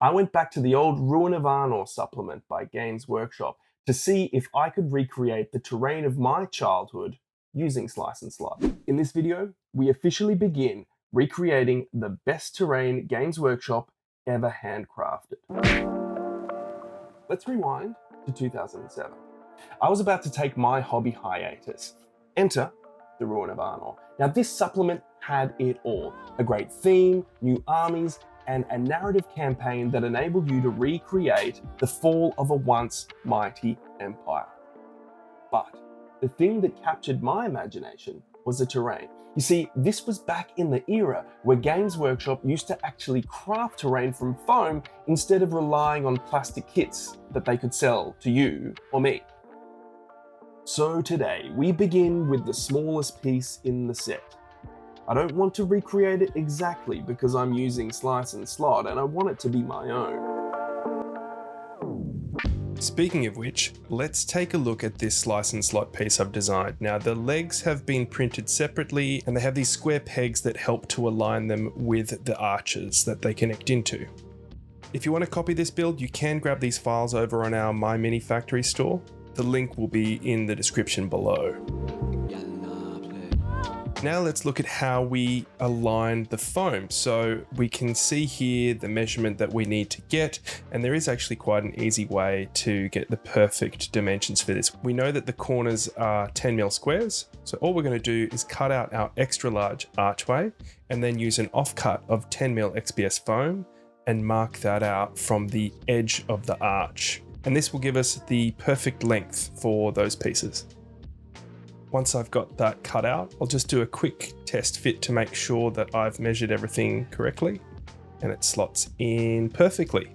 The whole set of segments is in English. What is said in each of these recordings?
I went back to the old Ruin of Arnor supplement by Games Workshop to see if I could recreate the terrain of my childhood using Slice and Slide. In this video, we officially begin recreating the best terrain Games Workshop ever handcrafted. Let's rewind to 2007. I was about to take my hobby hiatus. Enter the Ruin of Arnor. Now this supplement had it all. A great theme, new armies, and a narrative campaign that enabled you to recreate the fall of a once mighty empire. But the thing that captured my imagination was the terrain. You see, this was back in the era where Games Workshop used to actually craft terrain from foam instead of relying on plastic kits that they could sell to you or me. So today, we begin with the smallest piece in the set. I don't want to recreate it exactly because I'm using Slice and Slot and I want it to be my own. Speaking of which, let's take a look at this Slice and Slot piece I've designed. Now the legs have been printed separately and they have these square pegs that help to align them with the arches that they connect into. If you want to copy this build, you can grab these files over on our My Mini Factory store. The link will be in the description below. Now let's look at how we align the foam. So we can see here the measurement that we need to get, and there is actually quite an easy way to get the perfect dimensions for this. We know that the corners are 10mm squares. So all we're going to do is cut out our extra large archway and then use an offcut of 10mm XPS foam and mark that out from the edge of the arch. And this will give us the perfect length for those pieces. Once I've got that cut out, I'll just do a quick test fit to make sure that I've measured everything correctly and it slots in perfectly.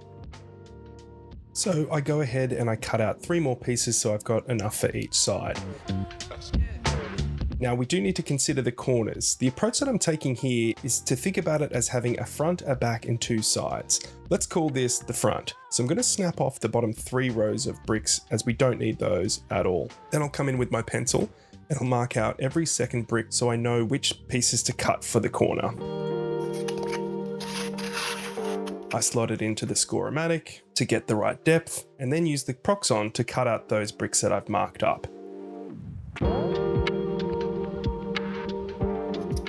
So I go ahead and I cut out 3 more pieces so I've got enough for each side. Now we do need to consider the corners. The approach that I'm taking here is to think about it as having a front, a back, and 2 sides. Let's call this the front. So I'm going to snap off the bottom 3 rows of bricks as we don't need those at all. Then I'll come in with my pencil and I'll mark out every second brick so I know which pieces to cut for the corner. I slot it into the Score-O-Matic to get the right depth and then use the Proxon to cut out those bricks that I've marked up.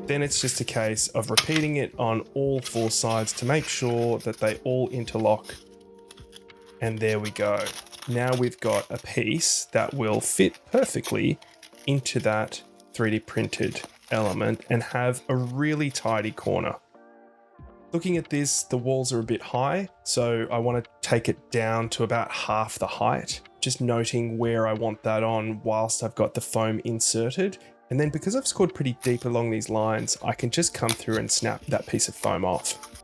Then it's just a case of repeating it on all 4 sides to make sure that they all interlock. And there we go. Now we've got a piece that will fit perfectly into that 3D printed element and have a really tidy corner. Looking at this, the walls are a bit high, so I want to take it down to about half the height, just noting where I want that on whilst I've got the foam inserted. And then because I've scored pretty deep along these lines, I can just come through and snap that piece of foam off.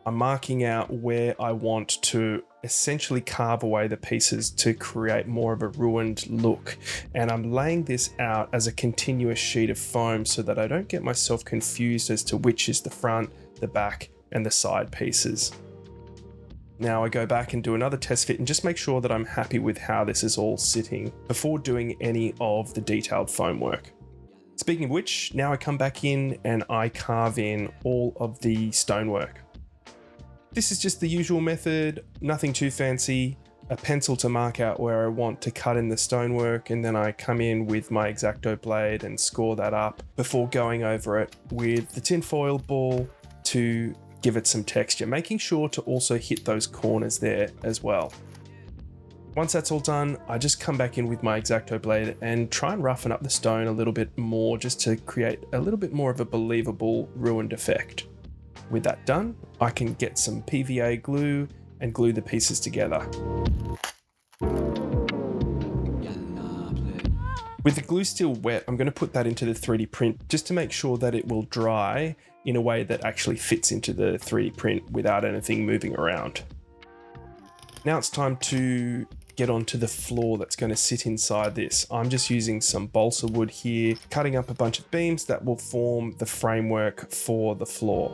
I'm marking out where I want to essentially carve away the pieces to create more of a ruined look. And I'm laying this out as a continuous sheet of foam so that I don't get myself confused as to which is the front, the back, and the side pieces. Now I go back and do another test fit and just make sure that I'm happy with how this is all sitting before doing any of the detailed foam work. Speaking of which, now I come back in and I carve in all of the stonework. This is just the usual method, nothing too fancy. A pencil to mark out where I want to cut in the stonework, and then I come in with my X-Acto blade and score that up before going over it with the tinfoil ball to give it some texture, making sure to also hit those corners there as well. Once that's all done, I just come back in with my X-Acto blade and try and roughen up the stone a little bit more just to create a little bit more of a believable ruined effect. With that done, I can get some PVA glue and glue the pieces together. With the glue still wet, I'm going to put that into the 3D print just to make sure that it will dry in a way that actually fits into the 3D print without anything moving around. Now it's time to get onto the floor that's going to sit inside this. I'm just using some balsa wood here, cutting up a bunch of beams that will form the framework for the floor.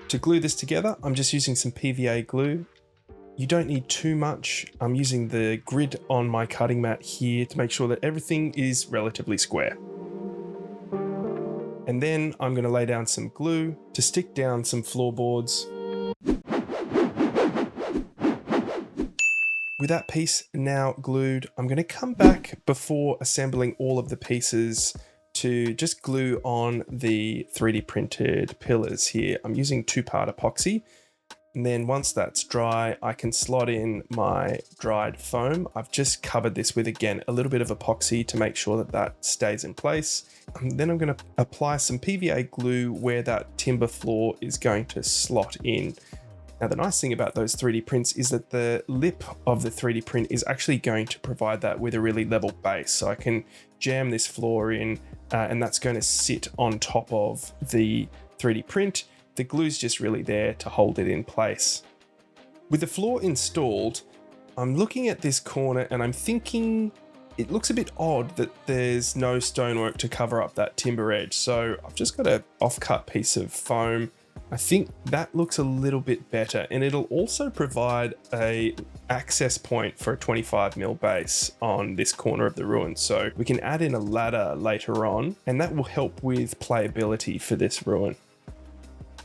To glue this together, I'm just using some PVA glue. You don't need too much. I'm using the grid on my cutting mat here to make sure that everything is relatively square. And then I'm going to lay down some glue to stick down some floorboards. With that piece now glued, I'm going to come back before assembling all of the pieces to just glue on the 3D printed pillars here. I'm using 2-part epoxy. And then once that's dry, I can slot in my dried foam. I've just covered this with, again, a little bit of epoxy to make sure that that stays in place. And then I'm going to apply some PVA glue where that timber floor is going to slot in. Now, the nice thing about those 3D prints is that the lip of the 3D print is actually going to provide that with a really level base. So I can jam this floor in and that's going to sit on top of the 3D print. The glue's just really there to hold it in place. With the floor installed, I'm looking at this corner and I'm thinking it looks a bit odd that there's no stonework to cover up that timber edge. So I've just got an off-cut piece of foam. I think that looks a little bit better, and it'll also provide a access point for a 25mm base on this corner of the ruin. So we can add in a ladder later on, and that will help with playability for this ruin.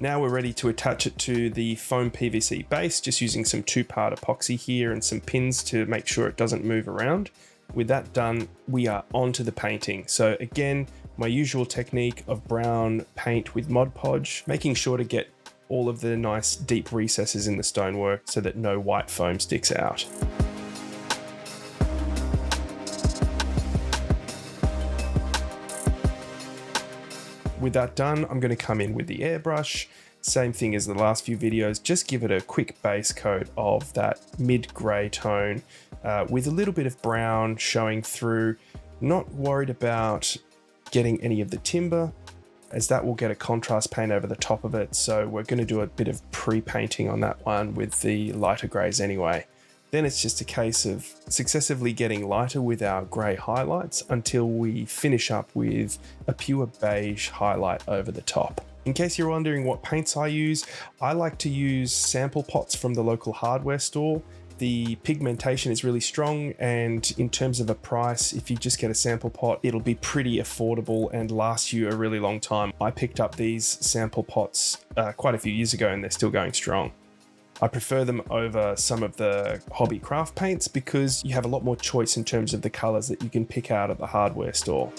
Now we're ready to attach it to the foam PVC base, just using some 2-part epoxy here and some pins to make sure it doesn't move around. With that done, we are on to the painting. So again, my usual technique of brown paint with Mod Podge, making sure to get all of the nice deep recesses in the stonework so that no white foam sticks out. With that done, I'm going to come in with the airbrush. Same thing as the last few videos, just give it a quick base coat of that mid-grey tone with a little bit of brown showing through. Not worried about getting any of the timber, as that will get a contrast paint over the top of it. So we're going to do a bit of pre-painting on that one with the lighter greys anyway. Then it's just a case of successively getting lighter with our grey highlights until we finish up with a pure beige highlight over the top. In case you're wondering what paints I use, I like to use sample pots from the local hardware store. The pigmentation is really strong, and in terms of a price, if you just get a sample pot, it'll be pretty affordable and last you a really long time. I picked up these sample pots quite a few years ago and they're still going strong. I prefer them over some of the hobby craft paints because you have a lot more choice in terms of the colors that you can pick out at the hardware store.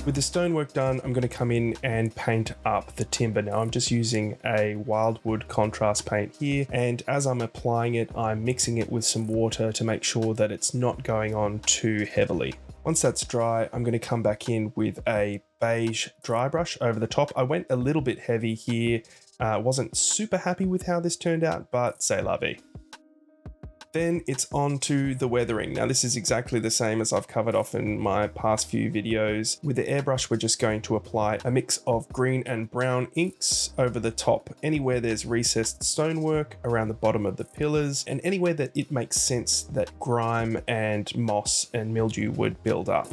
With the stonework done, I'm going to come in and paint up the timber. Now I'm just using a wildwood contrast paint here, and as I'm applying it, I'm mixing it with some water to make sure that it's not going on too heavily. Once that's dry, I'm going to come back in with a beige dry brush over the top. I went a little bit heavy here. Wasn't super happy with how this turned out, but c'est la vie. Then it's on to the weathering. Now this is exactly the same as I've covered off in my past few videos. With the airbrush, we're just going to apply a mix of green and brown inks over the top, anywhere there's recessed stonework, around the bottom of the pillars, and anywhere that it makes sense that grime and moss and mildew would build up.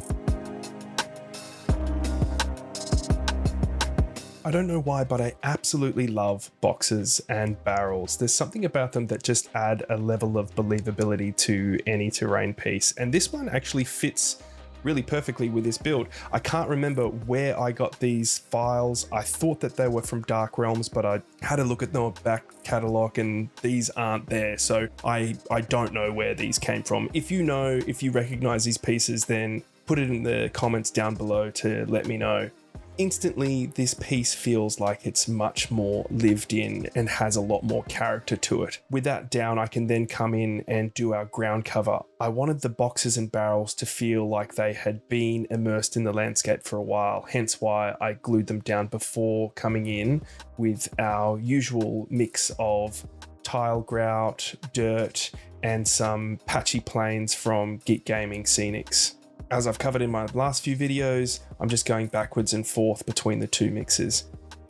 I don't know why, but I absolutely love boxes and barrels. There's something about them that just add a level of believability to any terrain piece. And this one actually fits really perfectly with this build. I can't remember where I got these files. I thought that they were from Dark Realms, but I had a look at the back catalog and these aren't there. So I don't know where these came from. If you know, if you recognize these pieces, then put it in the comments down below to let me know. Instantly, this piece feels like it's much more lived in and has a lot more character to it. With that down, I can then come in and do our ground cover. I wanted the boxes and barrels to feel like they had been immersed in the landscape for a while, hence why I glued them down before coming in with our usual mix of tile grout, dirt, and some patchy plains from Geek Gaming Scenics. As I've covered in my last few videos, I'm just going backwards and forth between the two mixes.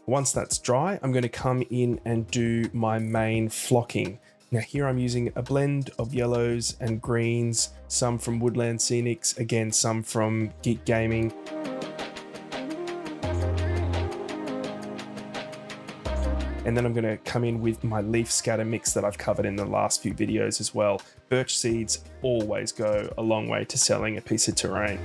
Once that's dry, I'm going to come in and do my main flocking. Now here I'm using a blend of yellows and greens, some from Woodland Scenics, again some from Geek Gaming. And then I'm going to come in with my leaf scatter mix that I've covered in the last few videos as well. Birch seeds always go a long way to selling a piece of terrain.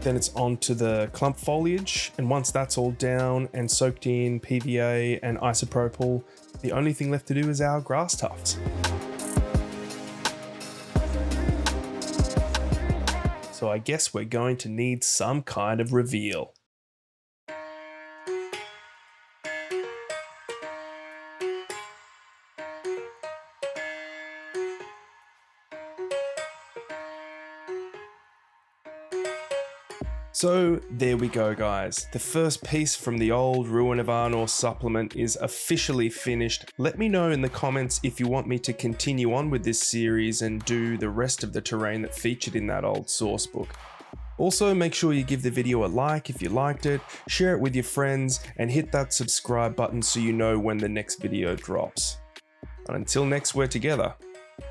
Then it's on to the clump foliage, and once that's all down and soaked in PVA and isopropyl, the only thing left to do is our grass tufts. So I guess we're going to need some kind of reveal. So there we go, guys. The first piece from the old Ruin of Arnor supplement is officially finished. Let me know in the comments if you want me to continue on with this series and do the rest of the terrain that featured in that old source book. Also, make sure you give the video a like if you liked it, share it with your friends, and hit that subscribe button so you know when the next video drops. And until next we're together,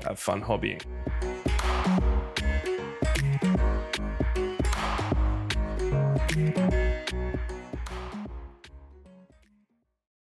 have fun hobbying. Thank you.